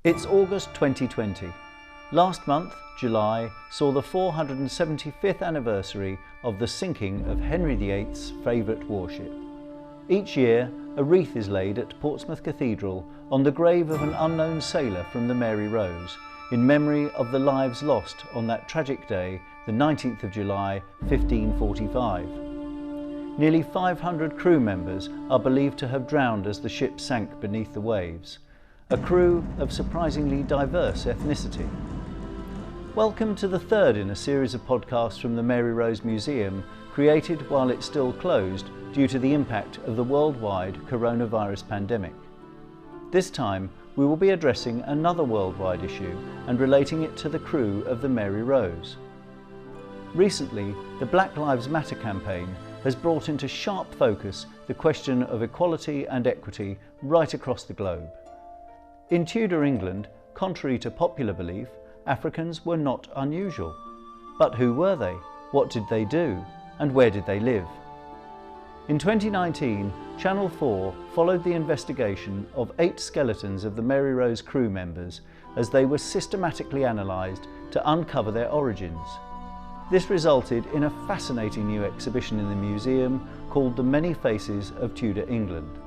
It's August 2020. Last month, July, saw the 475th anniversary of the sinking of Henry VIII's favourite warship. Each year, a wreath is laid at Portsmouth Cathedral on the grave of an unknown sailor from the Mary Rose, in memory of the lives lost on that tragic day, the 19th of July, 1545. Nearly 500 crew members are believed to have drowned as the ship sank beneath the waves. A crew of surprisingly diverse ethnicity. Welcome to the third in a series of podcasts from the Mary Rose Museum, created while it's still closed due to the impact of the worldwide coronavirus pandemic. This time, we will be addressing another worldwide issue and relating it to the crew of the Mary Rose. Recently, the Black Lives Matter campaign has brought into sharp focus the question of equality and equity right across the globe. In Tudor England, contrary to popular belief, Africans were not unusual. But who were they? What did they do? And where did they live? In 2019, Channel 4 followed the investigation of 8 skeletons of the Mary Rose crew members as they were systematically analysed to uncover their origins. This resulted in a fascinating new exhibition in the museum called The Many Faces of Tudor England.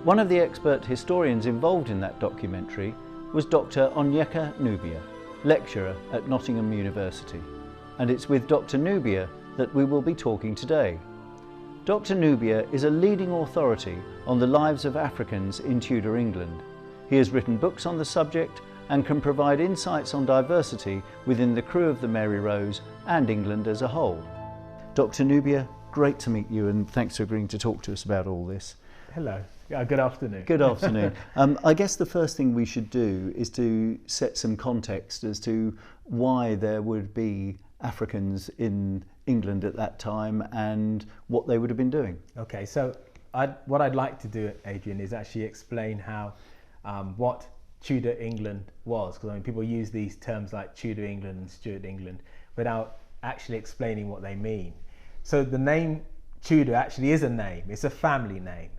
One of the expert historians involved in that documentary was Dr. Onyeka Nubia, lecturer at Nottingham University. And it's with Dr. Nubia that we will be talking today. Dr. Nubia is a leading authority on the lives of Africans in Tudor England. He has written books on the subject and can provide insights on diversity within the crew of the Mary Rose and England as a whole. Dr. Nubia, great to meet you, and thanks for agreeing to talk to us about all this. Hello. Good afternoon. Good afternoon. I guess the first thing we should do is to set some context as to why there would be Africans in England at that time and what they would have been doing. Okay, so what I'd like to do, Adrian, is actually explain how what Tudor England was, because people use these terms like Tudor England and Stuart England without actually explaining what they mean. So the name Tudor actually is a name. It's a family name.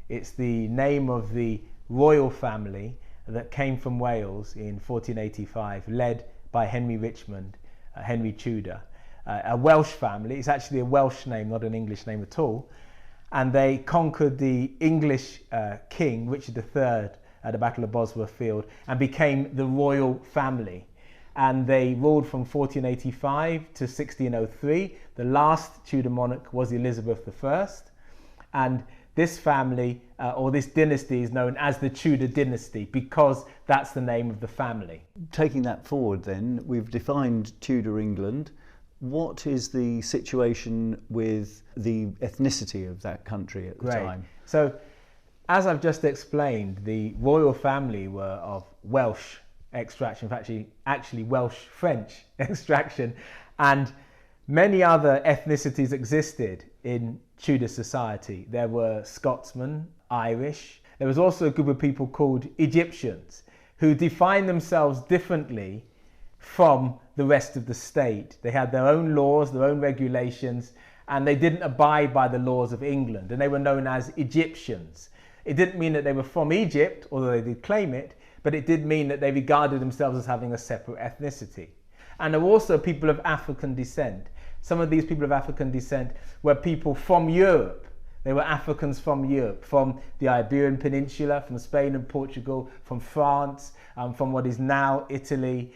It's the name of the royal family that came from Wales in 1485, led by Henry Richmond, Henry Tudor, a Welsh family. It's actually a Welsh name, not an English name at all. And they conquered the English king, Richard III, at the Battle of Bosworth Field, and became the royal family. And they ruled from 1485 to 1603. The last Tudor monarch was Elizabeth I. And this family, or this dynasty, is known as the Tudor dynasty because that's the name of the family. Taking that forward then, we've defined Tudor England. What is the situation with the ethnicity of that country at the time? So, as I've just explained, the royal family were of Welsh extraction, actually Welsh-French extraction, and many other ethnicities existed in Tudor society. There were Scotsmen, Irish. There was also a group of people called Egyptians who defined themselves differently from the rest of the state. They had their own laws, their own regulations, and they didn't abide by the laws of England, and they were known as Egyptians. It didn't mean that they were from Egypt, although they did claim it, but it did mean that they regarded themselves as having a separate ethnicity. And there were also people of African descent. Some of these people of African descent were people from Europe. They were Africans from Europe, from the Iberian Peninsula, from Spain and Portugal, from France, from what is now Italy,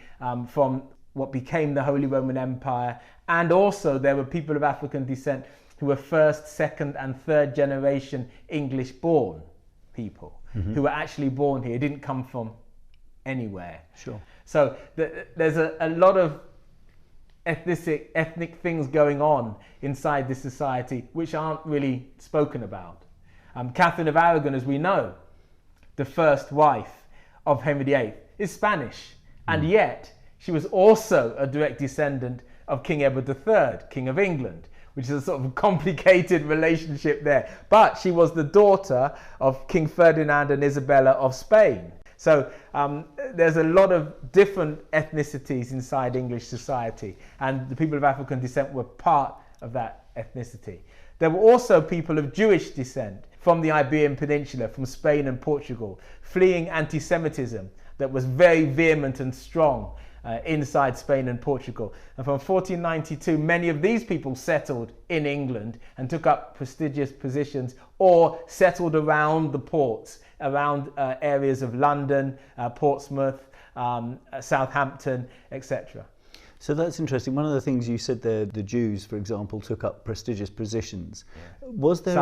from what became the Holy Roman Empire. And also there were people of African descent who were first, second and third generation English born people who were actually born here, didn't come from anywhere. Sure. So there's a lot of ethnic things going on inside this society which aren't really spoken about. Catherine of Aragon, as we know, the first wife of Henry VIII, is Spanish, and yet she was also a direct descendant of King Edward III, King of England, which is a sort of complicated relationship there. But she was the daughter of King Ferdinand and Isabella of Spain. So there's a lot of different ethnicities inside English society, and the people of African descent were part of that ethnicity. There were also people of Jewish descent from the Iberian Peninsula, from Spain and Portugal, fleeing anti-Semitism that was very vehement and strong inside Spain and Portugal. And from 1492, many of these people settled in England and took up prestigious positions or settled around the ports, around areas of London, Portsmouth, Southampton, etc. So that's interesting. One of the things you said there, the Jews, for example, took up prestigious positions. Yeah. Was there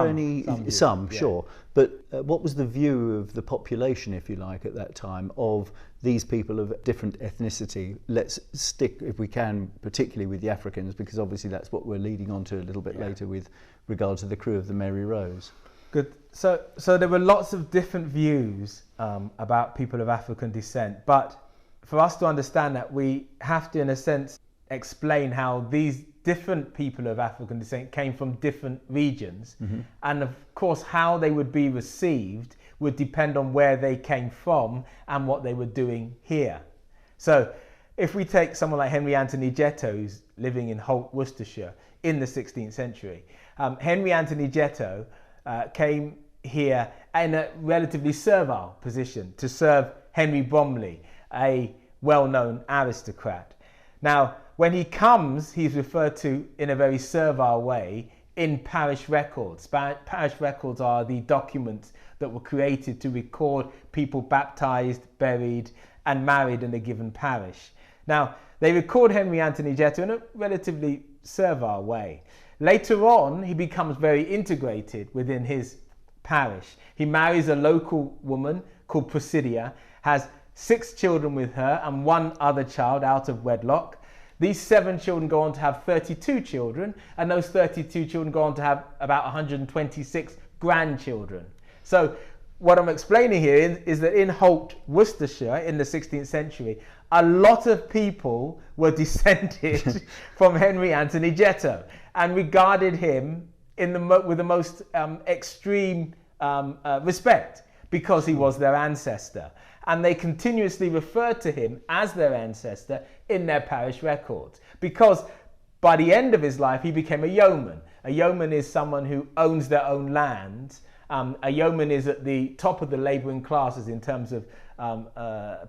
some, sure. But what was the view of the population, if you like, at that time, of these people of different ethnicity? Let's stick, if we can, particularly with the Africans, because obviously that's what we're leading on to a little bit later with regard to the crew of the Mary Rose. Good. So there were lots of different views about people of African descent, but for us to understand that, we have to, in a sense, explain how these different people of African descent came from different regions. Mm-hmm. And of course, how they would be received would depend on where they came from and what they were doing here. So if we take someone like Henry Anthony Jetto, who's living in Holt, Worcestershire in the 16th century, Henry Anthony Jetto came here in a relatively servile position to serve Henry Bromley, a well-known aristocrat. Now, when he comes, he's referred to in a very servile way in parish records. Parish records are the documents that were created to record people baptized, buried, and married in a given parish. Now, they record Henry Anthony Jetto in a relatively servile way. Later on, he becomes very integrated within his parish. He marries a local woman called Presidia, has 6 children with her and 1 other child out of wedlock. These 7 children go on to have 32 children, and those 32 children go on to have about 126 grandchildren. So what I'm explaining here is that in Holt, Worcestershire, in the 16th century, a lot of people were descended from Henry Anthony Jetto and regarded him with the most extreme respect, because he was their ancestor. And they continuously referred to him as their ancestor in their parish records, because by the end of his life he became a yeoman. A yeoman is someone who owns their own land. A yeoman is at the top of the labouring classes in terms of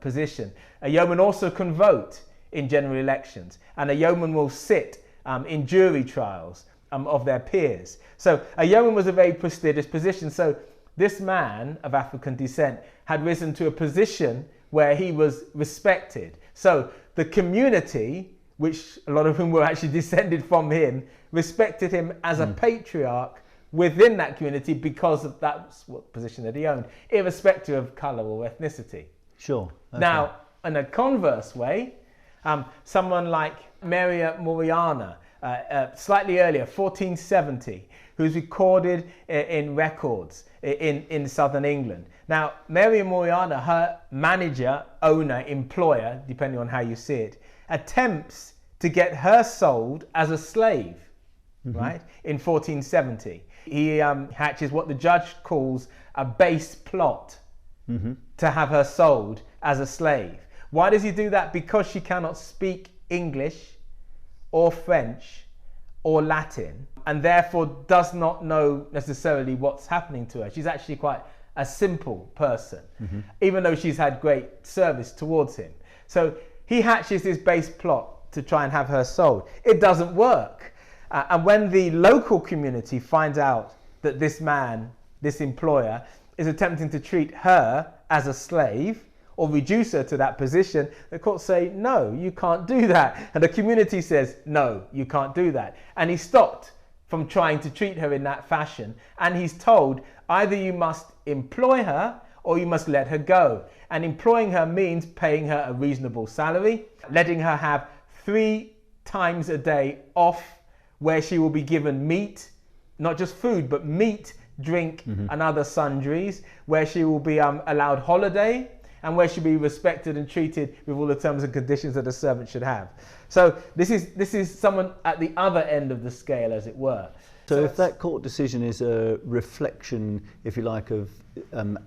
position. A yeoman also can vote in general elections, and a yeoman will sit in jury trials of their peers. So a yeoman was a very prestigious position. So this man of African descent had risen to a position where he was respected. So the community, which a lot of whom were actually descended from him, respected him as a patriarch within that community because of that's what position that he owned, irrespective of colour or ethnicity. Sure. Okay. Now, in a converse way, someone like Maria Moriana, slightly earlier, 1470, who's recorded in records in southern England. Now, Mary Moriana, her manager, owner, employer, depending on how you see it, attempts to get her sold as a slave, right, in 1470. He hatches what the judge calls a base plot to have her sold as a slave. Why does he do that? Because she cannot speak English or French or Latin, and therefore does not know necessarily what's happening to her. She's actually quite a simple person, even though she's had great service towards him. So he hatches this base plot to try and have her sold. It doesn't work. And when the local community finds out that this man, this employer, is attempting to treat her as a slave or reduce her to that position, the courts say, no, you can't do that. And the community says, no, you can't do that. And he stopped from trying to treat her in that fashion. And he's told, either you must employ her or you must let her go. And employing her means paying her a reasonable salary, letting her have 3 times a day off, where she will be given meat, not just food, but meat, drink, and other sundries, where she will be allowed holiday, and where she'll be respected and treated with all the terms and conditions that a servant should have. So this is someone at the other end of the scale, as it were. So if that court decision is a reflection, if you like, of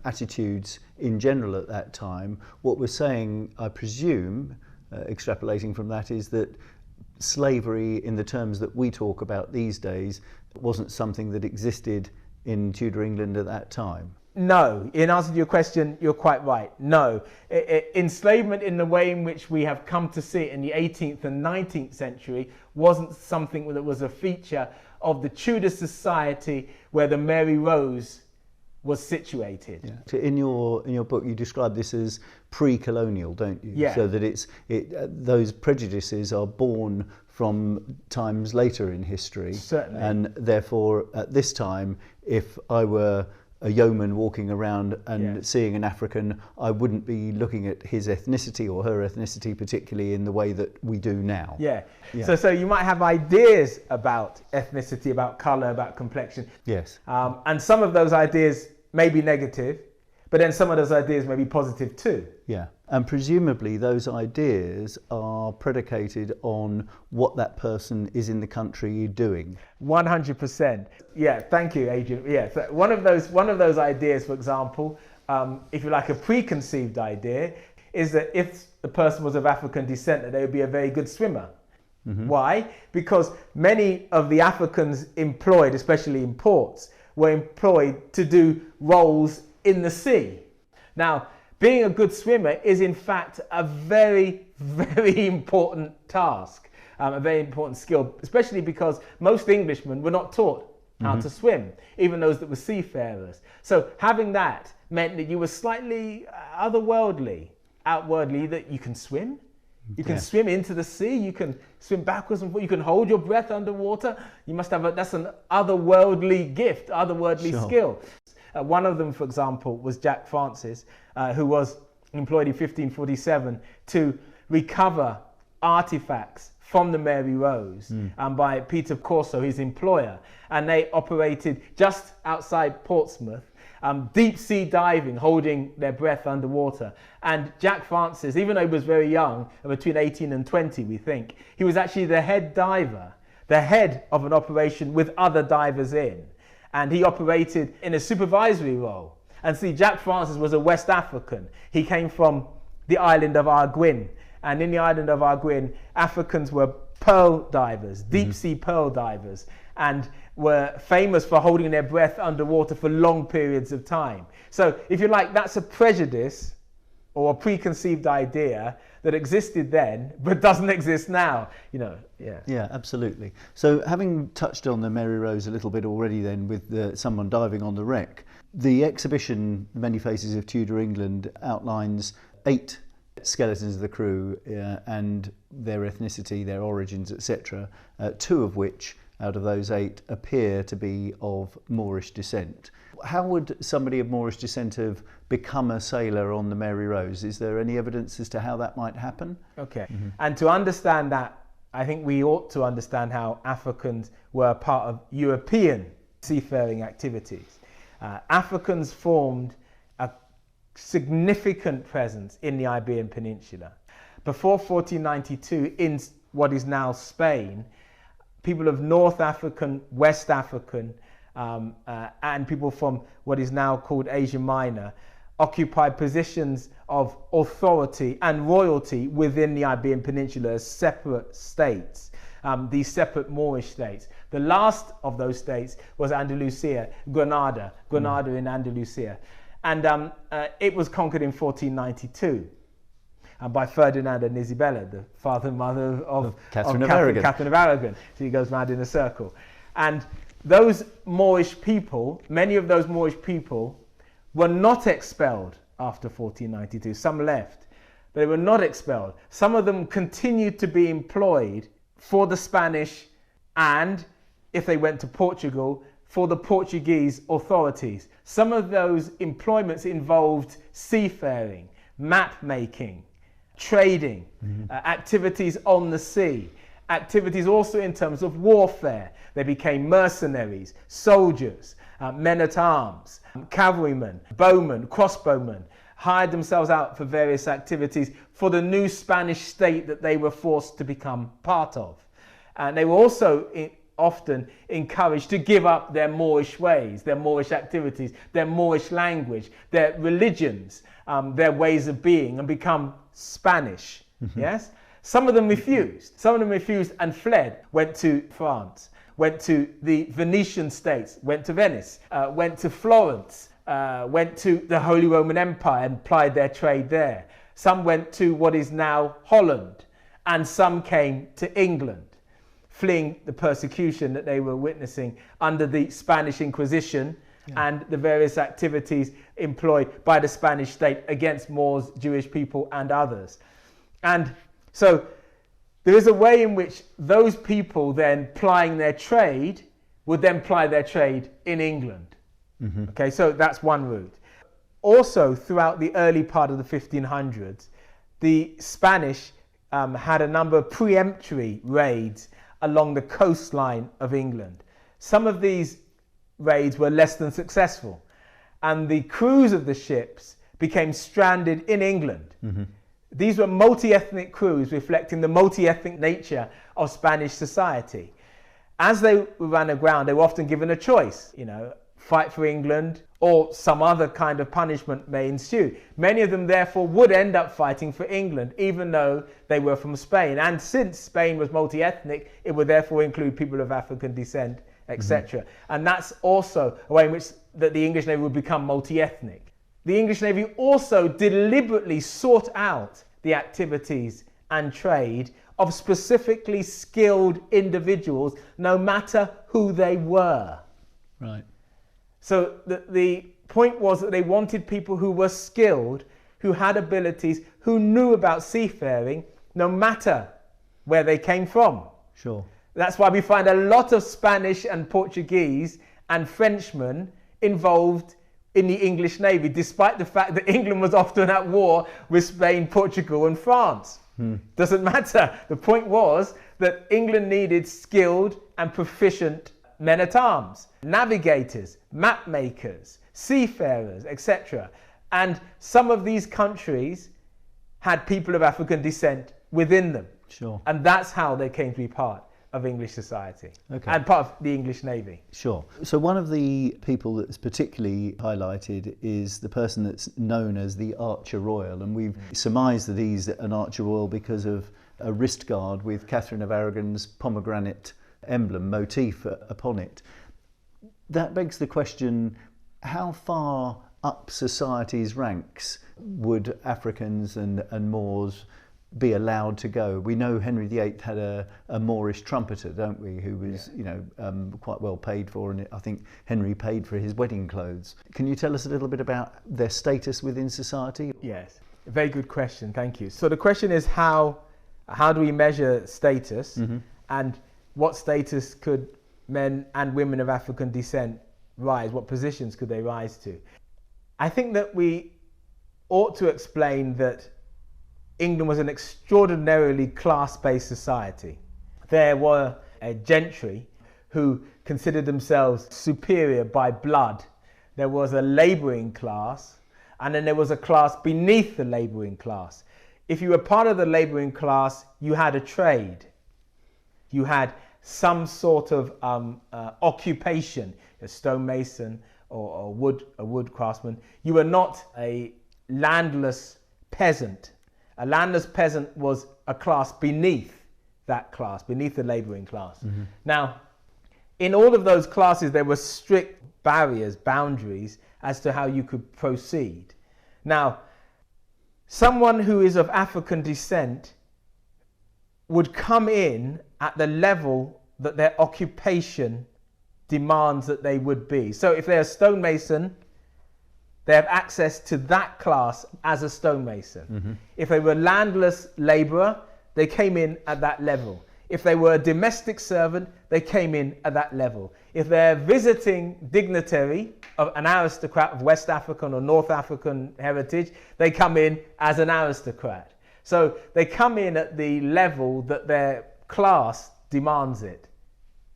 attitudes in general at that time, what we're saying, I presume, extrapolating from that, is that slavery in the terms that we talk about these days wasn't something that existed in Tudor England at that time? No. In answer to your question, you're quite right. No. Enslavement in the way in which we have come to see it in the 18th and 19th century wasn't something that was a feature of the Tudor society where the Mary Rose was situated. Yeah. So in your book, you describe this as pre-colonial, don't you? Yeah. So that those prejudices are born from times later in history. Certainly. And therefore, at this time, if I were a yeoman walking around and seeing an African, I wouldn't be looking at his ethnicity or her ethnicity particularly in the way that we do now. Yeah. So you might have ideas about ethnicity, about colour, about complexion. Yes. And some of those ideas may be negative, but then some of those ideas may be positive too. Yeah. And presumably those ideas are predicated on what that person is in the country doing. 100%. Yeah, thank you, Adrian. Yeah, so one of those ideas, for example, if you like, a preconceived idea, is that if the person was of African descent, that they would be a very good swimmer. Mm-hmm. Why? Because many of the Africans employed, especially in ports, were employed to do roles in the sea. Now, being a good swimmer is in fact a very, very important task, a very important skill, especially because most Englishmen were not taught how to swim, even those that were seafarers. So having that meant that you were slightly otherworldly, outwardly, that you can swim. You can swim into the sea, you can swim backwards and forwards, you can hold your breath underwater. You must have that's an otherworldly gift, otherworldly skill. One of them, for example, was Jack Francis, who was employed in 1547 to recover artifacts from the Mary Rose by Peter Corso, his employer. And they operated just outside Portsmouth, deep sea diving, holding their breath underwater. And Jack Francis, even though he was very young, between 18 and 20, we think, he was actually the head diver, the head of an operation with other divers in. And he operated in a supervisory role. And see, Jack Francis was a West African. He came from the island of Arguin. And in the island of Arguin, Africans were pearl divers, deep sea pearl divers, and were famous for holding their breath underwater for long periods of time. So if you like, that's a prejudice or a preconceived idea that existed then but doesn't exist now, Yeah, absolutely. So having touched on the Mary Rose a little bit already then with someone diving on the wreck, the exhibition Many Faces of Tudor England outlines 8 skeletons of the crew and their ethnicity, their origins, etc., 2 of which out of those 8 appear to be of Moorish descent. How would somebody of Moorish descent have become a sailor on the Mary Rose? Is there any evidence as to how that might happen? Okay. And to understand that, I think we ought to understand how Africans were part of European seafaring activities. Africans formed a significant presence in the Iberian Peninsula. Before 1492, in what is now Spain, people of North African, West African, and people from what is now called Asia Minor occupied positions of authority and royalty within the Iberian Peninsula as separate states, these separate Moorish states. The last of those states was Andalusia, Granada in Andalusia. And it was conquered in 1492 by Ferdinand and Isabella, the father and mother of Catherine of Aragon. Catherine of Aragon. So he goes round in a circle. And those Moorish people, many of those Moorish people were not expelled after 1492. Some left, but they were not expelled. Some of them continued to be employed for the Spanish and, if they went to Portugal, for the Portuguese authorities. Some of those employments involved seafaring, map making, trading, activities on the sea, activities also in terms of warfare. They became mercenaries, soldiers, men-at-arms, cavalrymen, bowmen, crossbowmen, hired themselves out for various activities for the new Spanish state that they were forced to become part of. And they were also often encouraged to give up their Moorish ways, their Moorish activities, their Moorish language, their religions, their ways of being, and become Spanish. Yes? Some of them refused. Some of them refused and fled, went to France. went to the Venetian states, went to Venice, went to Florence, went to the Holy Roman Empire and plied their trade there. Some went to what is now Holland, and some came to England, fleeing the persecution that they were witnessing under the Spanish Inquisition and the various activities employed by the Spanish state against Moors, Jewish people and others. And so there is a way in which those people then plying their trade would then ply their trade in England. Mm-hmm. Okay, so that's one route. Also, throughout the early part of the 1500s, the Spanish had a number of preemptory raids along the coastline of England. Some of these raids were less than successful, and the crews of the ships became stranded in England. Mm-hmm. These were multi-ethnic crews reflecting the multi-ethnic nature of Spanish society. As they ran aground, they were often given a choice, fight for England or some other kind of punishment may ensue. Many of them therefore would end up fighting for England, even though they were from Spain. And since Spain was multi-ethnic, it would therefore include people of African descent, etc. Mm-hmm. And that's also a way in which that the English Navy would become multi-ethnic. The English Navy also deliberately sought out the activities and trade of specifically skilled individuals, no matter who they were. Right. So the point was that they wanted people who were skilled, who had abilities, who knew about seafaring, no matter where they came from. Sure. That's why we find a lot of Spanish and Portuguese and Frenchmen involved in the English Navy, despite the fact that England was often at war with Spain, Portugal and France. Doesn't matter. The point was that England needed skilled and proficient men-at-arms, navigators, map makers, seafarers, etc. And some of these countries had people of African descent within them. Sure. And that's how they came to be part of English society and part of the English Navy. Sure. So one of the people that's particularly highlighted is the person that's known as the Archer Royal, and we've surmised that he's an Archer Royal because of a wrist guard with Catherine of Aragon's pomegranate emblem motif upon it. That begs the question, how far up society's ranks would Africans and Moors be allowed to go? We know Henry VIII had a Moorish trumpeter, don't we, who was quite well paid for, and I think Henry paid for his wedding clothes. Can you tell us a little bit about their status within society? Yes, a very good question, thank you. So the question is how do we measure status, and what status could men and women of African descent rise? What positions could they rise to? I think that we ought to explain that England was an extraordinarily class-based society. There were a gentry who considered themselves superior by blood. There was a labouring class, and then there was a class beneath the labouring class. If you were part of the labouring class, you had a trade. You had some sort of occupation, a stonemason or a wood craftsman. You were not a landless peasant. A landless peasant was a class beneath that class, beneath the labouring class. Now, in all of those classes, there were strict barriers, boundaries as to how you could proceed. Now, someone who is of African descent would come in at the level that their occupation demands that they would be. So if they're a stonemason, they have access to that class as a stonemason. If they were landless labourer, they came in at that level. If they were a domestic servant, they came in at that level. If they're visiting dignitary of an aristocrat of West African or North African heritage, they come in as an aristocrat. So they come in at the level that their class demands it.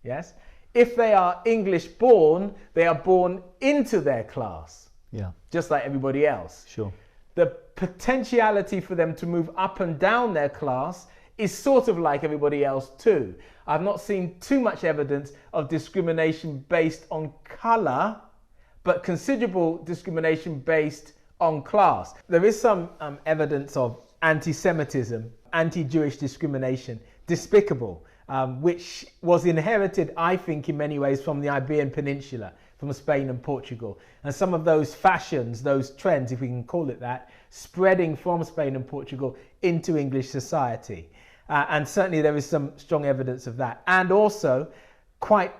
Yes? If they are English born, they are born into their class. Yeah. Just like everybody else. Sure. The potentiality for them to move up and down their class is sort of like everybody else too. I've not seen too much evidence of discrimination based on colour, but considerable discrimination based on class. There is some evidence of anti-Semitism, anti-Jewish discrimination, despicable, which was inherited, I think, in many ways from the Iberian Peninsula, from Spain and Portugal. And some of those fashions, those trends, if we can call it that, spreading from Spain and Portugal into English society. And certainly there is some strong evidence of that. And also quite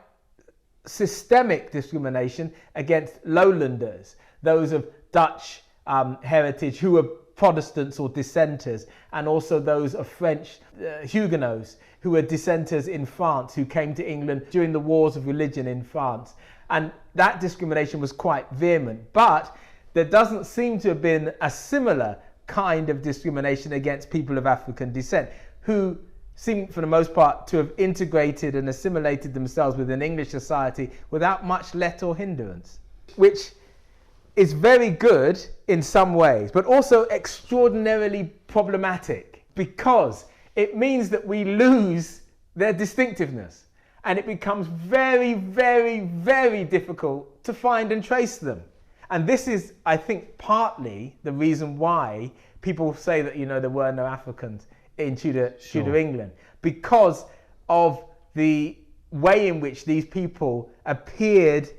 systemic discrimination against lowlanders, those of Dutch heritage who were Protestants or dissenters, and also those of French Huguenots who were dissenters in France, who came to England during the wars of religion in France. And that discrimination was quite vehement. But there doesn't seem to have been a similar kind of discrimination against people of African descent, who seem for the most part to have integrated and assimilated themselves within English society without much let or hindrance, which is very good in some ways, but also extraordinarily problematic, because it means that we lose their distinctiveness, and it becomes very, very, very difficult to find and trace them. And this is, I think, partly the reason why people say that, there were no Africans in Tudor England, because of the way in which these people appeared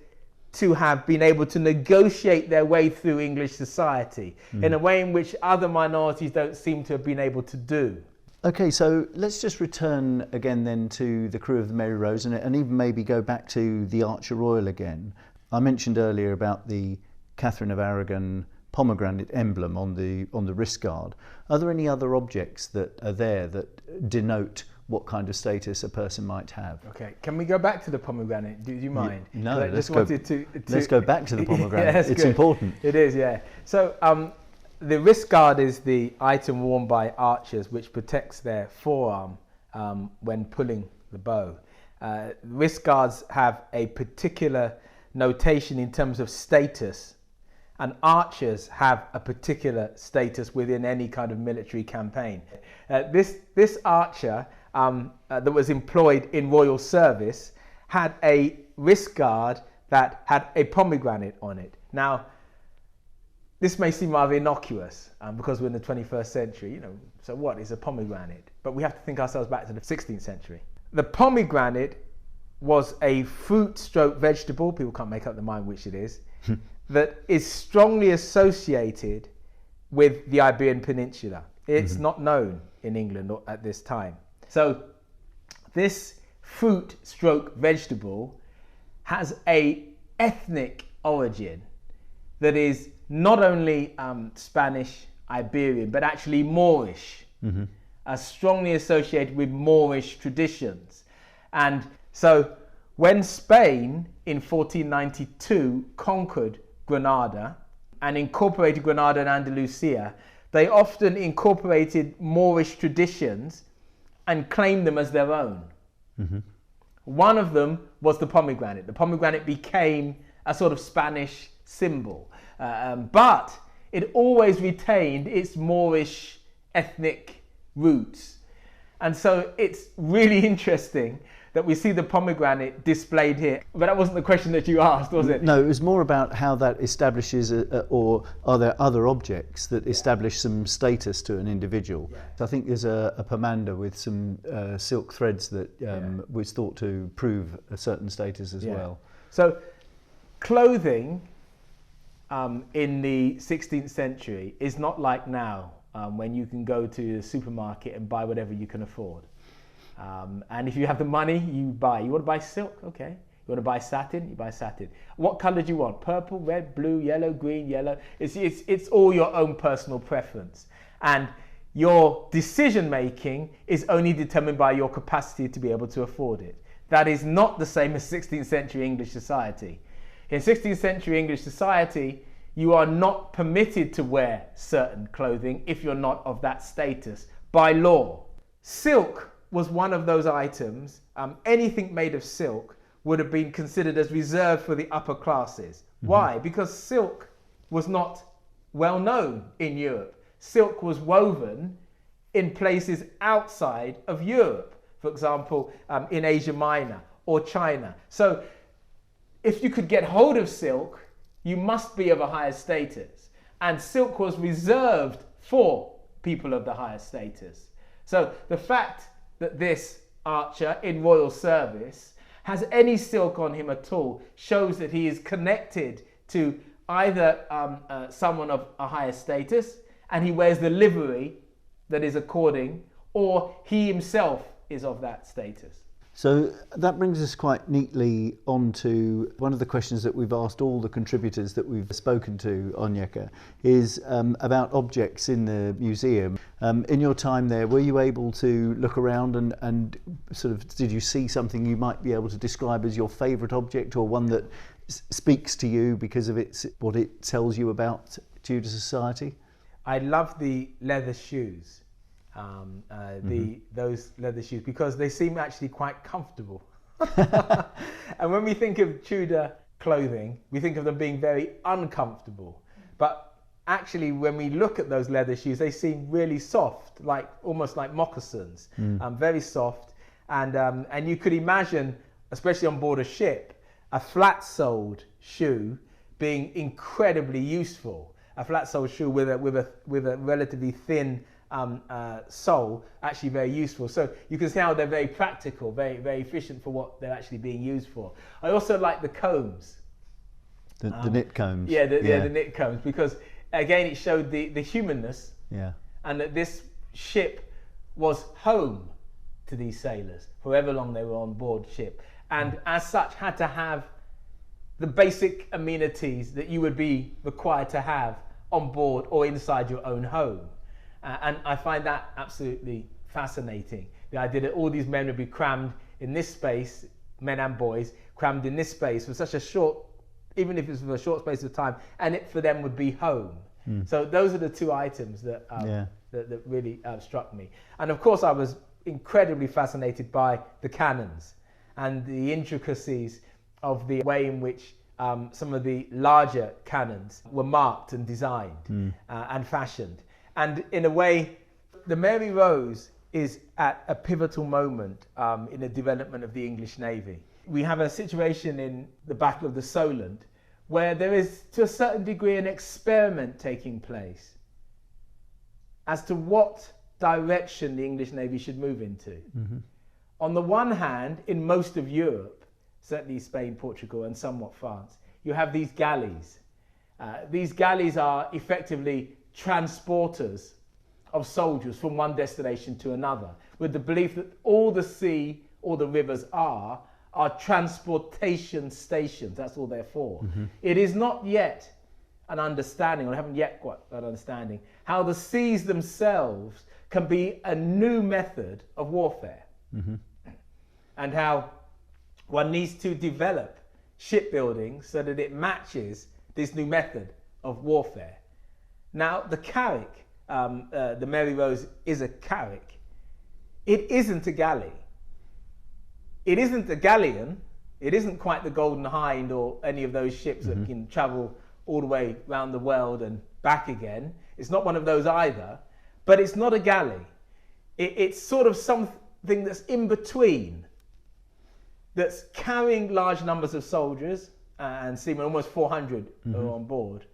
to have been able to negotiate their way through English society in a way in which other minorities don't seem to have been able to do. Okay, so let's just return again then to the crew of the Mary Rose, and even maybe go back to the Archer Royal again. I mentioned earlier about the Catherine of Aragon pomegranate emblem on the wrist guard. Are there any other objects that are there that denote what kind of status a person might have? Okay, can we go back to the pomegranate? Do you mind? No, let's go back to the pomegranate. Yeah, it's important. It is, yeah. So the wrist guard is the item worn by archers which protects their forearm when pulling the bow. Wrist guards have a particular notation in terms of status, and archers have a particular status within any kind of military campaign. This archer that was employed in royal service had a wrist guard that had a pomegranate on it. Now, this may seem rather innocuous because we're in the 21st century, so what is a pomegranate? But we have to think ourselves back to the 16th century. The pomegranate was a fruit/vegetable, people can't make up their mind which it is, that is strongly associated with the Iberian Peninsula. It's not known in England at this time. So this fruit/vegetable has a ethnic origin that is not only Spanish, Iberian, but actually Moorish, strongly associated with Moorish traditions. And so when Spain in 1492 conquered Granada and incorporated Granada and Andalusia, they often incorporated Moorish traditions and claimed them as their own. One of them was the pomegranate. The pomegranate became a sort of Spanish symbol, but it always retained its Moorish ethnic roots. And so it's really interesting that we see the pomegranate displayed here. But that wasn't the question that you asked, was it? No, it was more about how that establishes, or are there other objects that establish some status to an individual? Yeah. So I think there's a pomander with some silk threads that was thought to prove a certain status as well. So clothing in the 16th century is not like now, when you can go to the supermarket and buy whatever you can afford. And if you have the money, you buy. You want to buy silk? Okay. You want to buy satin? You buy satin. What colour do you want? Purple, red, blue, yellow, green, yellow? It's all your own personal preference. And your decision making is only determined by your capacity to be able to afford it. That is not the same as 16th century English society. In 16th century English society, you are not permitted to wear certain clothing if you're not of that status by law. Silk was one of those items. Anything made of silk would have been considered as reserved for the upper classes. Why? Because silk was not well known in Europe. Silk was woven in places outside of Europe, for example, in Asia Minor or China. So if you could get hold of silk, you must be of a higher status. And silk was reserved for people of the higher status. So the fact that this archer in royal service, has any silk on him at all, shows that he is connected to either someone of a higher status, and he wears the livery that is according, or he himself is of that status. So that brings us quite neatly onto one of the questions that we've asked all the contributors that we've spoken to, Onyeka, is about objects in the museum. In your time there, were you able to look around and sort of, did you see something you might be able to describe as your favourite object, or one that speaks to you because of what it tells you about Tudor society? I love the leather shoes. Those leather shoes, because they seem actually quite comfortable. And when we think of Tudor clothing, we think of them being very uncomfortable. But actually, when we look at those leather shoes, they seem really soft, almost like moccasins, very soft. And you could imagine, especially on board a ship, a flat-soled shoe being incredibly useful. A flat-soled shoe with a relatively thin sole, actually very useful. So you can see how they're very practical, very, very efficient for what they're actually being used for. I also like the combs. The knit combs. Yeah, the knit combs, because again it showed the humanness, and that this ship was home to these sailors, however long they were on board ship, and as such had to have the basic amenities that you would be required to have on board or inside your own home. And I find that absolutely fascinating. The idea that all these men would be crammed in this space, men and boys, crammed in this space for such a short, even if it was for a short space of time, and it for them would be home. So those are the two items that really struck me. And of course I was incredibly fascinated by the cannons and the intricacies of the way in which some of the larger cannons were marked and designed and fashioned. And in a way, the Mary Rose is at a pivotal moment in the development of the English Navy. We have a situation in the Battle of the Solent where there is, to a certain degree, an experiment taking place as to what direction the English Navy should move into. On the one hand, in most of Europe, certainly Spain, Portugal, and somewhat France, you have these galleys. These galleys are effectively transporters of soldiers from one destination to another, with the belief that all the sea or the rivers are transportation stations. That's all they're for. It is not yet an understanding, or I haven't yet got that understanding, how the seas themselves can be a new method of warfare, and how one needs to develop shipbuilding so that it matches this new method of warfare. Now, the carrack, the Mary Rose is a carrack. It isn't a galley. It isn't a galleon. It isn't quite the Golden Hind or any of those ships that can travel all the way around the world and back again. It's not one of those either, but it's not a galley. It's sort of something that's in between, that's carrying large numbers of soldiers and seamen, almost 400 are on board.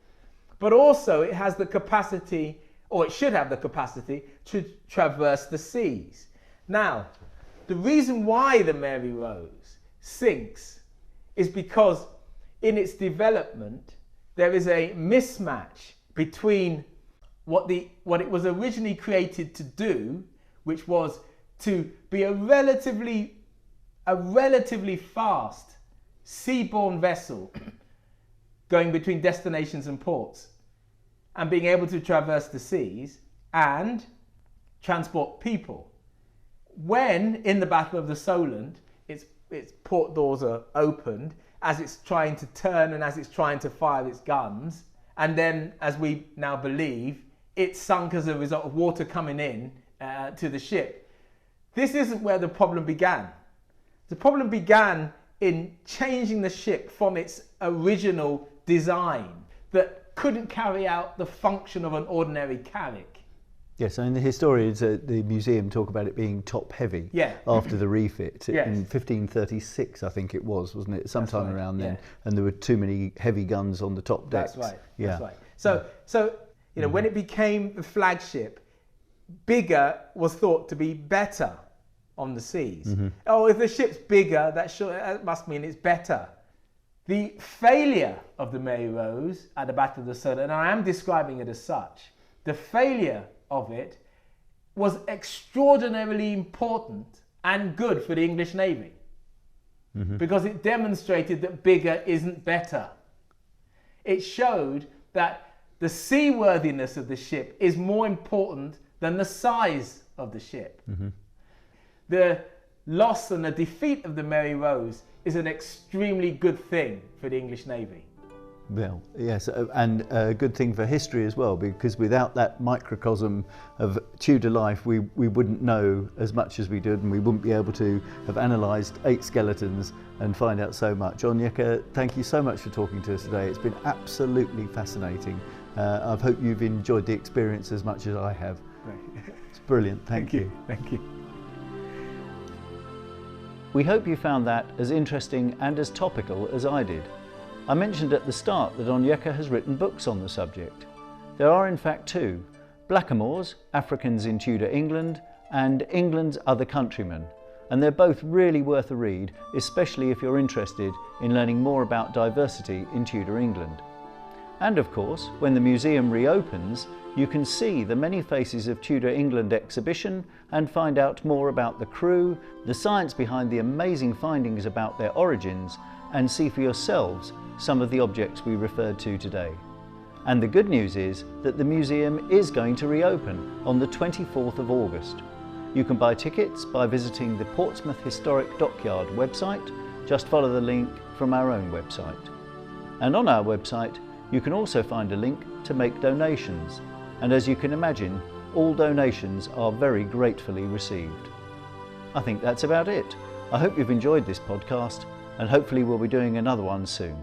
But also it has the capacity, or it should have the capacity, to traverse the seas. Now, the reason why the Mary Rose sinks is because in its development there is a mismatch between what it was originally created to do, which was to be a relatively fast seaborne vessel going between destinations and ports and being able to traverse the seas and transport people. When in the Battle of the Solent, its port doors are opened as it's trying to turn and as it's trying to fire its guns, and then, as we now believe, it sunk as a result of water coming in to the ship. This isn't where the problem began. The problem began in changing the ship from its original design that couldn't carry out the function of an ordinary carrack. Yes, and the historians at the museum talk about it being top heavy after the refit. In 1536, I think it was, wasn't it? Sometime around then. And there were too many heavy guns on the top decks. That's right. That's right. So you know, when it became the flagship, bigger was thought to be better. on the seas. Oh, if the ship's bigger, that must mean it's better. The failure of the Mary Rose at the Battle of the Soda, and I am describing it as such, the failure of it was extraordinarily important and good for the English Navy. Because it demonstrated that bigger isn't better. It showed that the seaworthiness of the ship is more important than the size of the ship. The loss and the defeat of the Mary Rose is an extremely good thing for the English Navy. Well, yes, and a good thing for history as well, because without that microcosm of Tudor life, we wouldn't know as much as we did, and we wouldn't be able to have analysed 8 skeletons and find out so much. Onyeka, thank you so much for talking to us today. It's been absolutely fascinating. I hope you've enjoyed the experience as much as I have. It's brilliant. Thank you. Thank you. We hope you found that as interesting and as topical as I did. I mentioned at the start that Onyeka has written books on the subject. There are in fact 2, Blackamoors, Africans in Tudor England, and England's Other Countrymen, and they're both really worth a read, especially if you're interested in learning more about diversity in Tudor England. And of course, when the museum reopens, you can see the Many Faces of Tudor England exhibition and find out more about the crew, the science behind the amazing findings about their origins, and see for yourselves some of the objects we referred to today. And the good news is that the museum is going to reopen on the 24th of August. You can buy tickets by visiting the Portsmouth Historic Dockyard website. Just follow the link from our own website. And on our website, you can also find a link to make donations. And as you can imagine, all donations are very gratefully received. I think that's about it. I hope you've enjoyed this podcast, and hopefully we'll be doing another one soon.